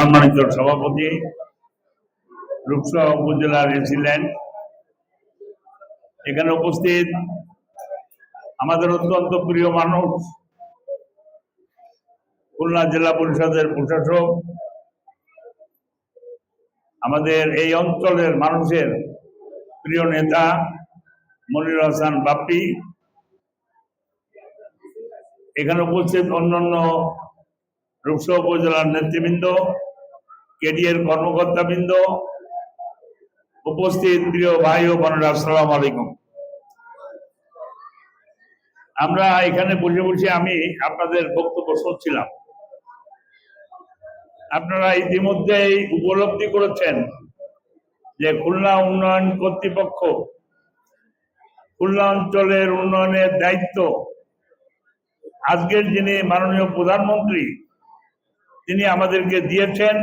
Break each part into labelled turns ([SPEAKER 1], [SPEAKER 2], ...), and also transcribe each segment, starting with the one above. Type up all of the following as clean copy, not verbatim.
[SPEAKER 1] সম্মানিত সভাপতি, রূপসা উপজেলার রেসিডেন্ট, এখানে উপস্থিত আমাদের অত্যন্ত প্রিয় মানুষ, খুলনা জেলা পরিষদের প্রশাসক, আমাদের এই অঞ্চলের মানুষের প্রিয় নেতা মনির হাসান বাপ্পি, এখানে উপস্থিত অন্যান্য রূপসা উপজেলার নেতৃবৃন্দ, কেডিএর কর্মকর্তাবৃন্দ, উপস্থিত প্রিয় ভাই ও বোনেরা, আসসালামু আলাইকুম। আমরা এখানে বসে বসে আমি আপনাদের বক্তব্য শুনছিলাম। আপনারা ইতিমধ্যেই উপলব্ধি করেছেন যে খুলনা উন্নয়ন কর্তৃপক্ষ খুলনা অঞ্চলের উন্নয়নের দায়িত্ব আজকের যিনি মাননীয় প্রধানমন্ত্রী তিনি আমাদেরকে দিয়েছেন।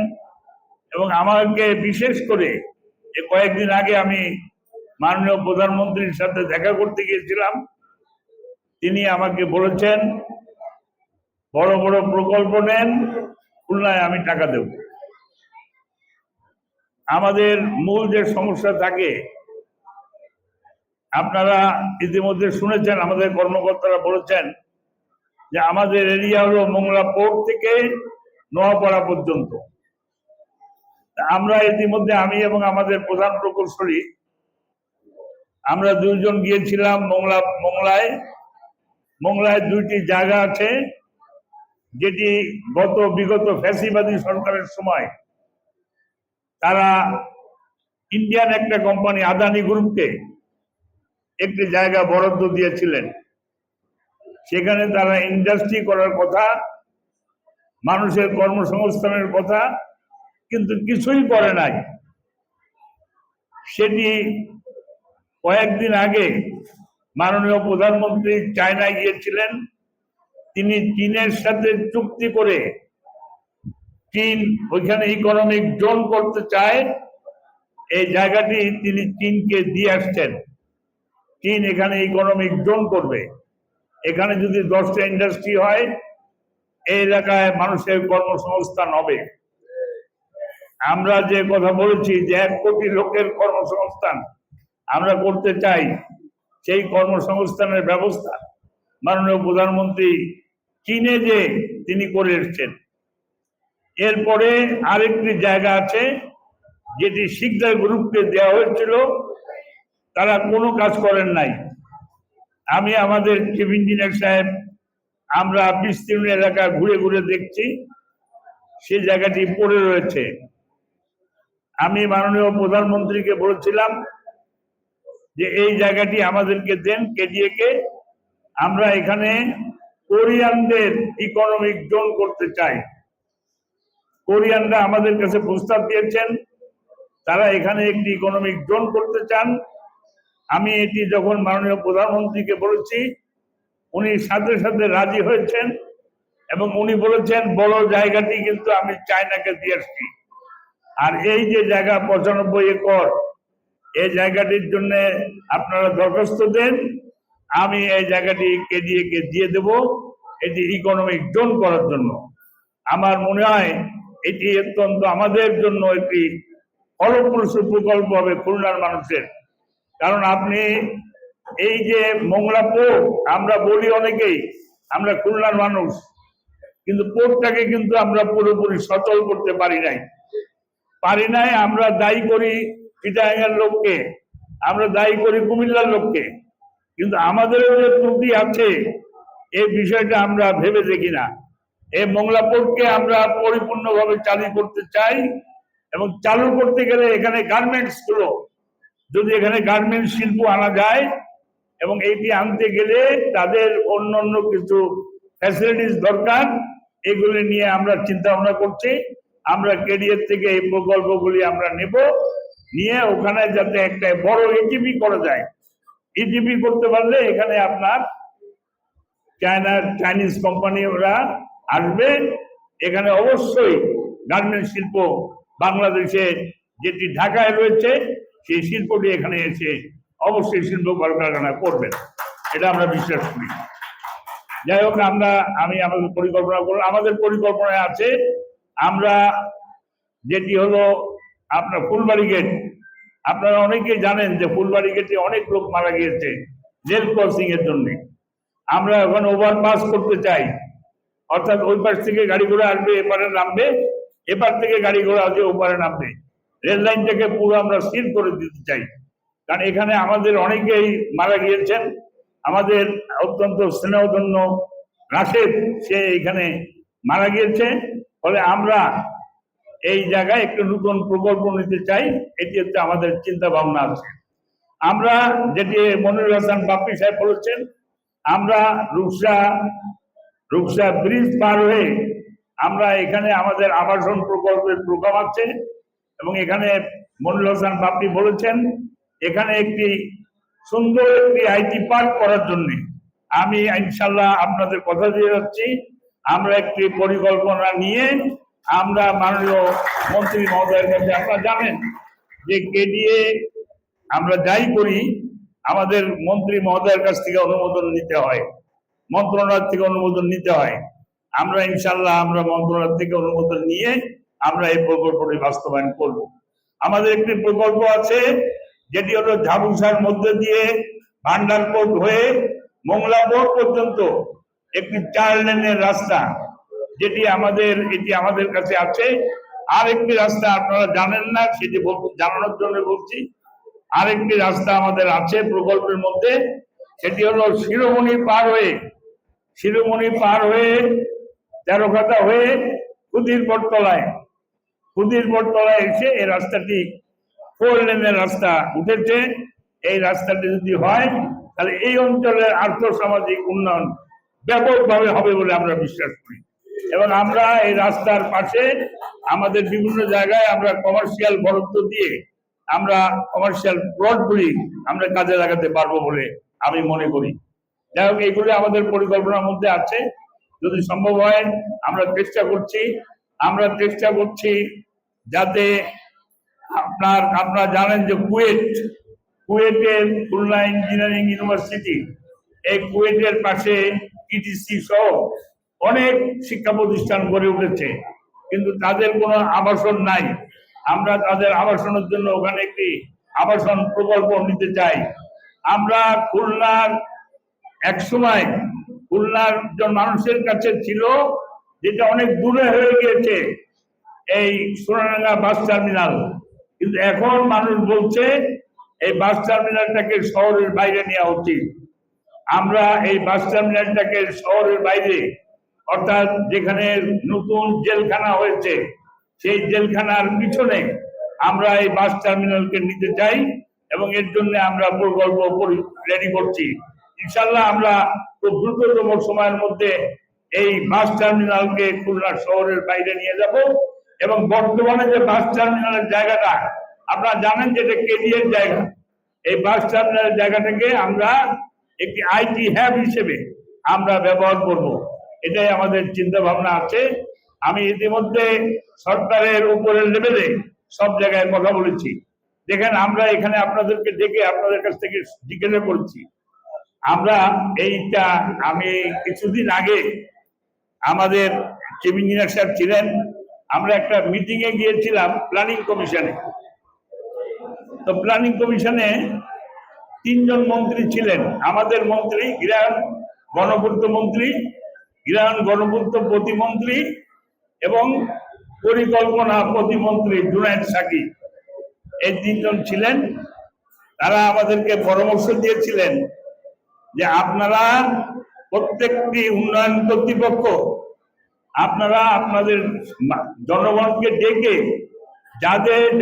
[SPEAKER 1] এবং আমাকে বিশেষ করে কয়েকদিন আগে আমি মাননীয় প্রধানমন্ত্রীর সাথে দেখা করতে গিয়েছিলাম। তিনি আমাকে বলেছেন বড় বড় প্রকল্প নেন, খুলনায় আমি টাকা দেব। আমাদের মূল যে সমস্যা থাকে আপনারা ইতিমধ্যে শুনেছেন, আমাদের কর্মকর্তারা বলেছেন যে আমাদের এরিয়া হলো মোংলা পোর্ট থেকে নোয়াপাড়া পর্যন্ত। আমরা ইতিমধ্যে আমি এবং আমাদের প্রধান প্রকৌশলী আমরা দুইজন গিয়েছিলাম মোংলায় দুইটি জায়গা আছে যেটি বিগত ফ্যাসিবাদী সরকারের সময় তারা ইন্ডিয়ান একটা কোম্পানি আদানি গ্রুপকে একটি জায়গা বরাদ্দ দিয়েছিলেন। সেখানে তারা ইন্ডাস্ট্রি করার কথা, মানুষের কর্মসংস্থানের কথা, কিন্তু কিছুই করে নাই। সেটি কয়েকদিন আগে মাননীয় প্রধানমন্ত্রী চায়নায় গিয়েছিলেন। তিনি চীনের সাথে চুক্তি করে চীন ওইখানে ইকোনমিক জোন করতে চায়। এই জায়গাটি তিনি চীনকে দিয়ে আসছেন। চীন এখানে ইকোনমিক জোন করবে। এখানে যদি 10টা ইন্ডাস্ট্রি হয় এই এলাকায় মানুষের কর্মসংস্থান হবে। আমরা যে কথা বলেছি যে 1 কোটি লোকের কর্মসংস্থান আমরা করতে চাই, সেই কর্মসংস্থানের ব্যবস্থা মাননীয় প্রধানমন্ত্রী চীনে যে তিনি করে এসছেন। এরপরে আরেকটি জায়গা আছে যেটি শিকদার গ্রুপকে দেওয়া হয়েছিল, তারা কোনো কাজ করেন নাই। আমি আমাদের চিফ ইঞ্জিনিয়ার সাহেব আমরা বিস্তীর্ণ এলাকা ঘুরে ঘুরে দেখছি, সেই জায়গাটি পড়ে রয়েছে। আমি মাননীয় প্রধানমন্ত্রীকে বলেছিলাম যে এই জায়গাটি আমাদেরকে দেন, কেডিএ কে। আমরা এখানে কোরিয়ানদের ইকোনমিক জোন করতে চাই। কোরিয়ানরা আমাদের কাছে প্রস্তাব দিয়েছেন, তারা এখানে একটি ইকোনমিক জোন করতে চান। আমি এটি যখন মাননীয় প্রধানমন্ত্রীকে বলেছি, উনি সাথে সাথে রাজি হয়েছেন এবং উনি বলেছেন বড় জায়গাটি কিন্তু আমি চায়নাকে দিয়ে আসছি। আর এই যে জায়গা 95 একর, এই জায়গাটির জন্য আপনারা দরখাস্ত দেন, আমি এই জায়গাটি কেডিএ কে দিয়ে দেব এটি ইকোনমিক জোন করার জন্য। আমার মনে হয় এটি অত্যন্ত আমাদের জন্য একটি ফলপ্রসূ প্রকল্প হবে খুলনার মানুষের। কারণ আপনি এই যে মোংলা পোর্ট, আমরা বলি অনেকেই আমরা খুলনার মানুষ, কিন্তু পোর্টটাকে কিন্তু আমরা পুরোপুরি সচল করতে পারি নাই। আমরা দায়ী করি চিটাগাংয়ের লোককে, আমরা দায়ী করি কুমিল্লার লোককে, কিন্তু আমাদেরও যে ত্রুটি আছে এই বিষয়টা আমরা ভেবে দেখি না। এই মোংলা পোর্টকে আমরা পরিপূর্ণভাবে চালু করতে চাই এবং চালু করতে গেলে এখানে গার্মেন্টস গুলো, যদি এখানে গার্মেন্টস শিল্প আনা যায় এবং এইটি আনতে গেলে তাদের অন্যান্য কিছু ফ্যাসিলিটিস দরকার, এগুলি নিয়ে আমরা চিন্তা ভাবনা করছি। আমরা কেডিএর থেকে এই প্রকল্পগুলি আমরা নেব, নিয়ে ওখানে যাতে একটা বড় ইটিপি করা যায়। ইটিপি করতে পারলে এখানে আপনার চাইনিজ কোম্পানি ওরা আসবে। এখানে অবশ্যই গার্মেন্টস শিল্প বাংলাদেশে যেটি ঢাকায় রয়েছে সেই শিল্পটি এখানে এসে অবশ্যই শিল্প কলকারখানা করবেন, এটা আমরা বিশ্বাস করি। যাই হোক, আমি আমাদের পরিকল্পনা করলাম, আমাদের পরিকল্পনায় আছে আমরা যেটি হলো আপনার ফুলবাড়ি গেট। আপনারা অনেকেই জানেন যে ফুলবাড়ি গেটে অনেক লোক মারা গিয়েছে রেল ক্রসিং এর জন্য। আমরা এখন ওভারপাস করতে চাই, অর্থাৎ ওই পাশ থেকে গাড়ি ঘোড়া আসবে, এপারে নামবে, এপার থেকে গাড়ি ঘোড়া আসবে ওপারে নামবে। রেল লাইনটাকে পুরো আমরা সিল করে দিতে চাই, কারণ এখানে আমাদের অনেকেই মারা গিয়েছেন। আমাদের অত্যন্ত স্নেহধন্য রাশেদ, সে এখানে মারা গিয়েছে। ফলে আমরা এই জায়গায় একটু নতুন প্রকল্প নিতে চাই, এটি হচ্ছে আমাদের চিন্তা ভাবনা আছে। আমরা যেটি মনিরুল হাসান বাপ্পি সাহেব বলেছেন, আমরা রূপসা ব্রিজ পার হয়ে আমরা এখানে আমাদের আবাসন প্রকল্পের প্রোগ্রাম আছে, এবং এখানে মনিরুল হাসান বাপ্পি বলেছেন এখানে একটি সুন্দর একটি আইটি পার্ক করার জন্য আমি ইনশাল্লাহ আপনাদের কথা দিয়ে যাচ্ছি, আমরা একটি পরিকল্পনা নিয়ে আমরা মাননীয় মন্ত্রী মহোদয়ের কাছে, আপনারা জানেন যে কেডিএ আমরা যাই করি আমাদের মন্ত্রী মহোদয়ের কাছ থেকে অনুমোদন নিতে হয়, মন্ত্রণালয় থেকে অনুমোদন নিতে হয়। আমরা ইনশাল্লাহ আমরা মন্ত্রণালয় থেকে অনুমোদন নিয়ে আমরা এই প্রকল্পটি বাস্তবায়ন করব। আমাদের একটি প্রকল্প আছে যেটি হলো ঝাবুসার মধ্যে দিয়ে ভান্ডারকোট হয়ে মোংলাবোর পর্যন্ত একটি 4 লেনের রাস্তা, যেটি আমাদের কাছে আছে। আরেকটি রাস্তা আপনারা জানেন না, সেটি জানানোর জন্য বলছি। আরেকটি রাস্তা আমাদের আছে প্রকল্পের মধ্যে, সেটি হলো শিরোমণি পার হয়ে তেরোখাতা হয়ে খুদির বটতলায় এসে এই রাস্তাটি 4 লেনের রাস্তা উঠেছে। এই রাস্তাটি যদি হয় তাহলে এই অঞ্চলের আর্থসামাজিক উন্নয়ন ব্যাপকভাবে হবে বলে আমরা বিশ্বাস করি। এবং আমরা এই রাস্তার পাশে আমাদের বিভিন্ন জায়গায় আমরা কমার্শিয়াল বরাদ্দ দিয়ে আমরা কমার্শিয়াল প্লটগুলি আমরা কাজে লাগাতে পারবো বলে আমি মনে করি। যাই হোক, এইগুলি আমাদের পরিকল্পনার মধ্যে আছে। যদি সম্ভব হয় আমরা চেষ্টা করছি যাতে আপনারা জানেন যে কুয়েটের খুলনা ইঞ্জিনিয়ারিং ইউনিভার্সিটি, এই কুয়েটের পাশে ইটিসি সহ অনেক শিক্ষা প্রতিষ্ঠান গড়ে উঠেছে, কিন্তু তাদের কোনো আবাসন নাই। আমরা তাদের আবাসনের জন্য ওখানে একটি আবাসন প্রকল্প নিতে চাই। আমরা খুলনার একসময় খুলনার মানুষের কাছে ছিল, যেটা অনেক দূরে হয়ে গিয়েছে, এই সোনাডাঙ্গা বাস টার্মিনাল, কিন্তু এখন মানুষ বলছে এই বাস টার্মিনালটাকে শহরের বাইরে নেওয়া উচিত। আমরা এই বাস টার্মিনালটাকে শহরের বাইরে, অর্থাৎ যেখানে নতুন জেলখানা হয়েছে সেই জেলখানার পিছনে আমরা এই বাস টার্মিনালকে নিতে চাই, এবং এর জন্য আমরা প্রকল্প রেডি করছি। ইনশাল্লাহ আমরা খুব দ্রুততম সময়ের মধ্যে এই বাস টার্মিনালকে খুলনা শহরের বাইরে নিয়ে যাব। এবং বর্তমানে যে বাস টার্মিনালের জায়গাটা আপনারা জানেন যে এটা কেডিএর জায়গা, এই বাস টার্মিনালের জায়গাটাকে আমরা একটি আইটি হ্যাব হিসেবে আমরা ব্যবহার করব, এটাই আমাদের চিন্তা ভাবনা আছে। আমি ইতিমধ্যে সরকারের উপরের লেভেলে সব জায়গায় কথা বলেছি। দেখেন, আমরা এখানে আপনাদেরকে ডেকে আপনাদের কাছ থেকে জিজ্ঞাসা করছি, আমরা আমি কিছুদিন আগে আমাদের চিফ ইঞ্জিনিয়ার সাহেব ছিলেন, আমরা একটা মিটিং এ গিয়েছিলাম প্ল্যানিং কমিশনে। তো প্ল্যানিং কমিশনে 3 জন মন্ত্রী ছিলেন। আমাদের মন্ত্রী গৃহায়ণ গণপূর্ত প্রতিমন্ত্রী এবং পরিকল্পনা প্রতিমন্ত্রী জুনায়েদ সাকি, এই 3 জন ছিলেন। তারা আমাদেরকে পরামর্শ দিয়েছিলেন যে আপনারা প্রত্যেকটি উন্নয়ন কর্তৃপক্ষ আপনারা আপনাদের জনগণকে ডেকে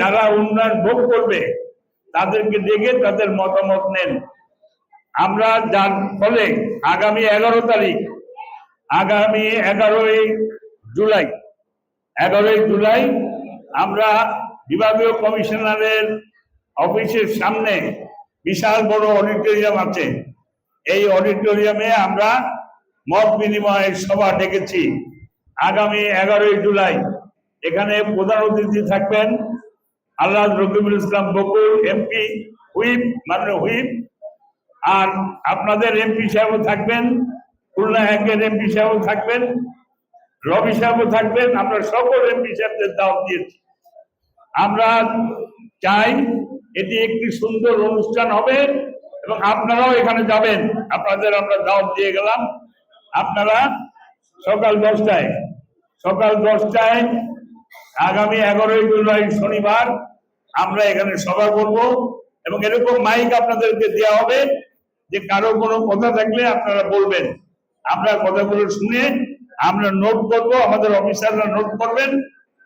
[SPEAKER 1] যারা উন্নয়ন ভোগ করবে তাদেরকে ডেকে তাদের মতামত নেন। আমরা যার ফলে আগামী 11ই জুলাই আমরা বিভাগীয় কমিশনারের অফিসের সামনে বিশাল বড় অডিটোরিয়াম আছে, এই অডিটোরিয়ামে আমরা মত বিনিময় সভা ডেকেছি। আগামী 11ই জুলাই এখানে প্রধান অতিথি থাকবেন আল্লাহ রকিবুল ইসলাম বকুল এমপি, মাননীয় হুইপ, আর আপনাদের এমপি সাহেবও থাকবেন, খুলনা একের এমপি সাহেবও থাকবেন, রবি সাহেবও থাকবেন। আমরা সকল এমপি সাহেবদের দাওয়াত দিয়েছি। আমরা চাই এটি একটি সুন্দর অনুষ্ঠান হবে এবং আপনারাও এখানে যাবেন। আপনাদের আমরা দাওয়াত দিয়ে গেলাম, আপনারা সকাল 10টায় আগামী 11ই জুলাই শনিবার আমরা এখানে সভা করব এবং এরকম মাইক আপনাদেরকে দেওয়া হবে যে কারো কোনো কথা থাকলে আপনারা বলবেন, আমরা কথাগুলো শুনে আমরা নোট করব, আমাদের অফিসাররা নোট করবেন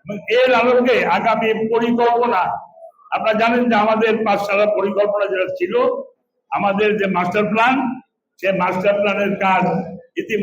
[SPEAKER 1] এবং এর আলোকে আগামী পরিকল্পনা, আপনারা জানেন যে আমাদের পাঠশালা পরিকল্পনা যেটা ছিল, আমাদের যে মাস্টার প্ল্যান, সেই মাস্টার প্ল্যানের কাজ ইতিমধ্যে